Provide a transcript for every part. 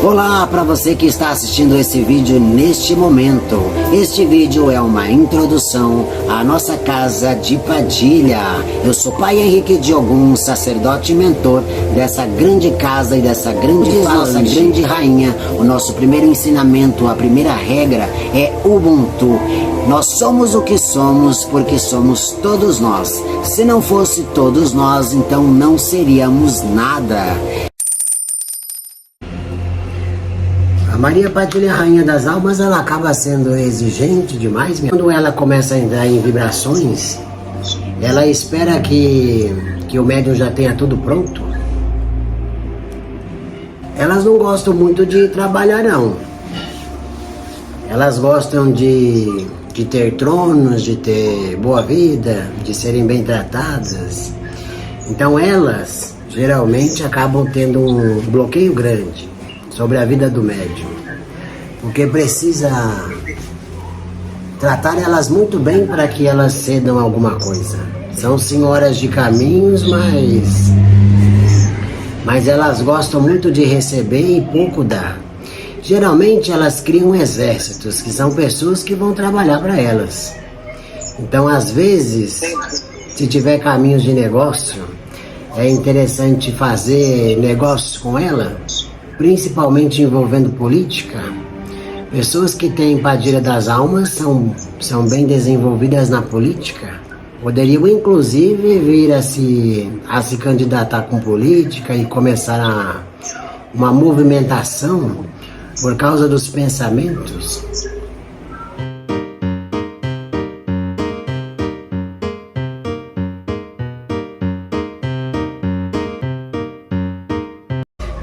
Olá para você que está assistindo esse vídeo neste momento. Este vídeo é uma introdução à nossa casa de Padilha. Eu sou Pai Henrique de Ogum, sacerdote e mentor dessa grande casa e dessa grande nossa grande rainha. O nosso primeiro ensinamento, a primeira regra é Ubuntu. Nós somos o que somos porque somos todos nós. Se não fosse todos nós, então não seríamos nada. A Maria Padilha, rainha das almas, ela acaba sendo exigente demais. Quando ela começa a entrar em vibrações, ela espera que o médium já tenha tudo pronto. Elas não gostam muito de trabalhar, não. Elas gostam de ter tronos, de ter boa vida, de serem bem tratadas. Então elas, geralmente, acabam tendo um bloqueio grande sobre a vida do médium, porque precisa tratar elas muito bem para que elas cedam alguma coisa. São senhoras de caminhos, mas elas gostam muito de receber e pouco dar. Geralmente elas criam exércitos, que são pessoas que vão trabalhar para elas. Então, às vezes, se tiver caminhos de negócio, é interessante fazer negócios com ela, principalmente envolvendo política. Pessoas que têm Padilha das almas são bem desenvolvidas na política. Poderiam inclusive vir a se candidatar com política e começar uma movimentação por causa dos pensamentos.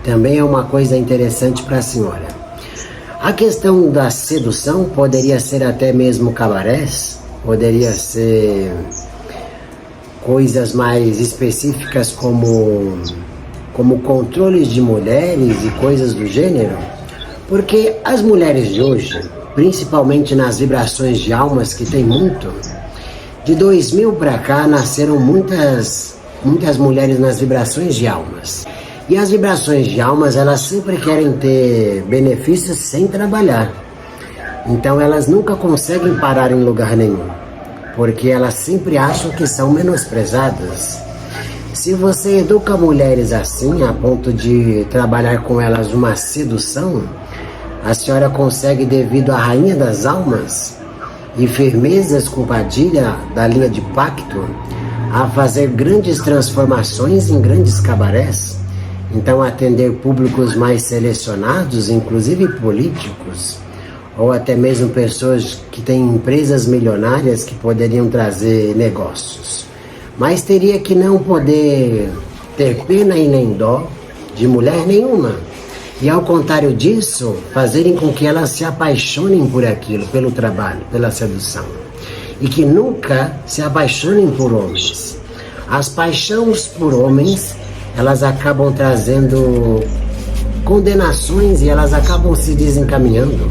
Também é uma coisa interessante para a senhora. A questão da sedução poderia ser até mesmo cabarés, poderia ser coisas mais específicas como controles de mulheres e coisas do gênero, porque as mulheres de hoje, principalmente nas vibrações de almas que tem muito, de 2000 para cá nasceram muitas mulheres nas vibrações de almas. E as vibrações de almas, elas sempre querem ter benefícios sem trabalhar. Então elas nunca conseguem parar em lugar nenhum, porque elas sempre acham que são menosprezadas. Se você educa mulheres assim, a ponto de trabalhar com elas uma sedução, a senhora consegue, devido à rainha das almas e firmezas com Padilha da linha de pacto, a fazer grandes transformações em grandes cabarés. Então, atender públicos mais selecionados, inclusive políticos, ou até mesmo pessoas que têm empresas milionárias que poderiam trazer negócios. Mas teria que não poder ter pena e nem dó de mulher nenhuma. E ao contrário disso, fazerem com que elas se apaixonem por aquilo, pelo trabalho, pela sedução. E que nunca se apaixonem por homens. As paixões por homens, elas acabam trazendo condenações e elas acabam se desencaminhando.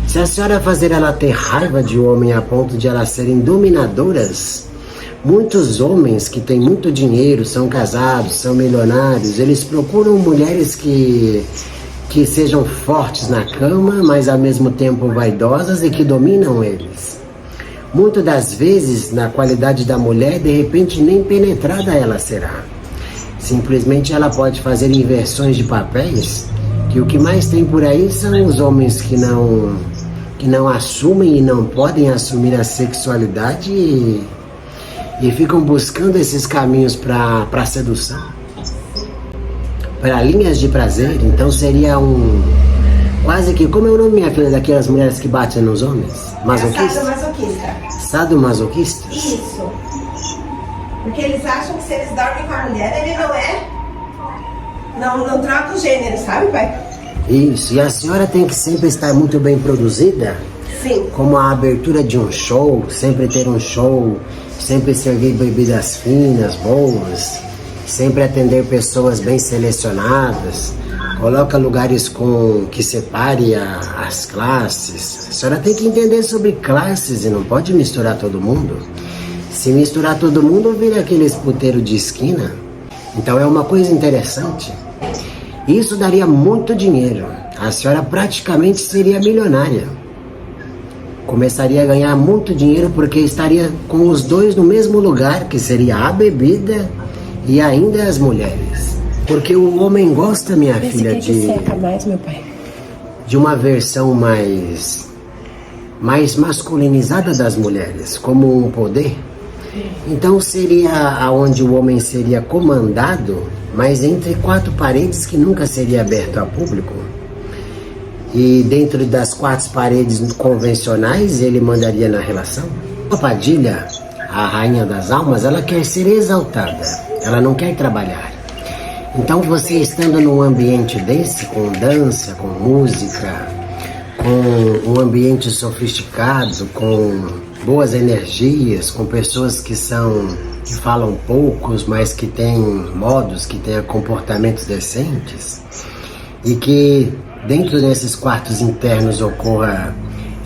Se a senhora fazer ela ter raiva de homem a ponto de elas serem dominadoras, muitos homens que têm muito dinheiro, são casados, são milionários, eles procuram mulheres que sejam fortes na cama, mas ao mesmo tempo vaidosas e que dominam eles. Muitas das vezes, na qualidade da mulher, de repente nem penetrada ela será. Simplesmente ela pode fazer inversões de papéis, que o que mais tem por aí são os homens que não assumem e não podem assumir a sexualidade e ficam buscando esses caminhos para sedução, para linhas de prazer. Então seria quase que, como é o nome, minha filha, daquelas mulheres que batem nos homens? Masoquistas? Sadomasoquista. Sadomasoquistas? Isso. Porque eles acham que se eles dormem com a mulher, ele não troca o gênero, sabe, pai? Isso, e a senhora tem que sempre estar muito bem produzida. Sim. Como a abertura de um show, sempre ter um show, sempre servir bebidas finas, boas, sempre atender pessoas bem selecionadas, coloca lugares que separe as classes. A senhora tem que entender sobre classes e não pode misturar todo mundo. Se misturar todo mundo, vira aqueles puteiros de esquina. Então é uma coisa interessante. Isso daria muito dinheiro. a senhora praticamente seria milionária. Começaria a ganhar muito dinheiro porque estaria com os dois no mesmo lugar, que seria a bebida e ainda as mulheres. Porque o homem gosta, minha filha, de uma versão mais masculinizada das mulheres, como um poder. Então seria aonde o homem seria comandado, mas entre quatro paredes que nunca seria aberto a público. E dentro das quatro paredes convencionais ele mandaria na relação. A Padilha, a rainha das almas, ela quer ser exaltada, ela não quer trabalhar. Então você estando num ambiente desse, com dança, com música, com um ambiente sofisticado, com boas energias, com pessoas que falam poucos, mas que têm modos, que têm comportamentos decentes, e que dentro desses quartos internos ocorra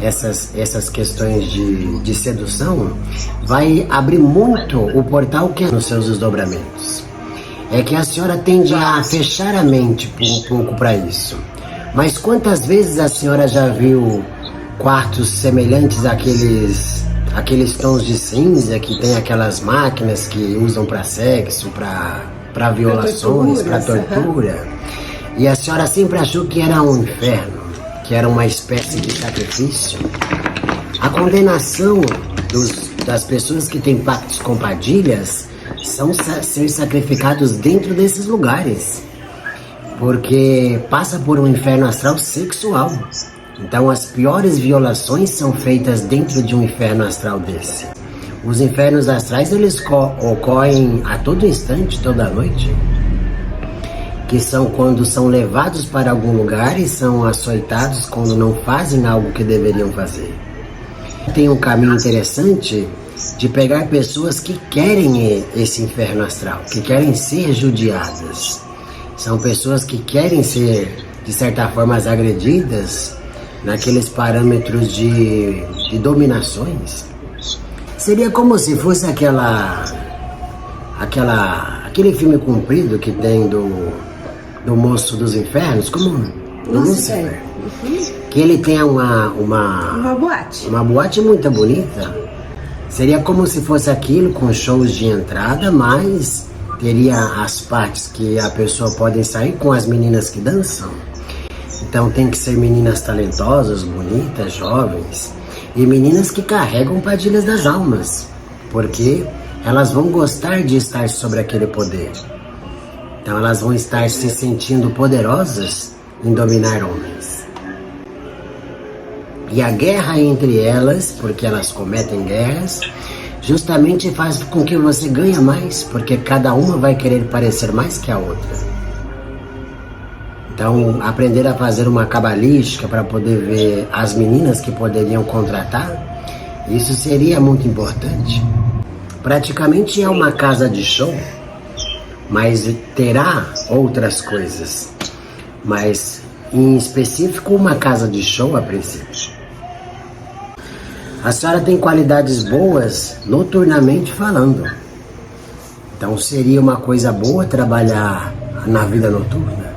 essas questões de sedução, vai abrir muito o portal que é nos seus desdobramentos. É que a senhora tende a fechar a mente um pouco para isso. Mas quantas vezes a senhora já viu quartos semelhantes àqueles tons de cinza que tem aquelas máquinas que usam para sexo, para violações, para tortura? E a senhora sempre achou que era um inferno, que era uma espécie de sacrifício. A condenação das pessoas que têm pactos com Padilhas são ser sacrificados dentro desses lugares, porque passa por um inferno astral sexual. Então as piores violações são feitas dentro de um inferno astral desse. Os infernos astrais, eles ocorrem a todo instante, toda noite, que são quando são levados para algum lugar e são açoitados quando não fazem algo que deveriam fazer. Tem um caminho interessante de pegar pessoas que querem esse inferno astral, que querem ser judiadas. São pessoas que querem ser, de certa forma, agredidas naqueles parâmetros de dominações. Seria como se fosse aquele filme comprido que tem do Moço dos Infernos, como Lúcifer, que ele tem uma boate muito bonita. Seria como se fosse aquilo com shows de entrada, mas teria as partes que a pessoa pode sair com as meninas que dançam. Então tem que ser meninas talentosas, bonitas, jovens, e meninas que carregam Padilhas das almas, porque elas vão gostar de estar sobre aquele poder. Então elas vão estar se sentindo poderosas em dominar homens. E a guerra entre elas, porque elas cometem guerras, justamente faz com que você ganhe mais, porque cada uma vai querer parecer mais que a outra. Então, aprender a fazer uma cabalística para poder ver as meninas que poderiam contratar, isso seria muito importante. Praticamente é uma casa de show, mas terá outras coisas. Mas, em específico, uma casa de show a princípio. A senhora tem qualidades boas noturnamente falando. Então, seria uma coisa boa trabalhar na vida noturna.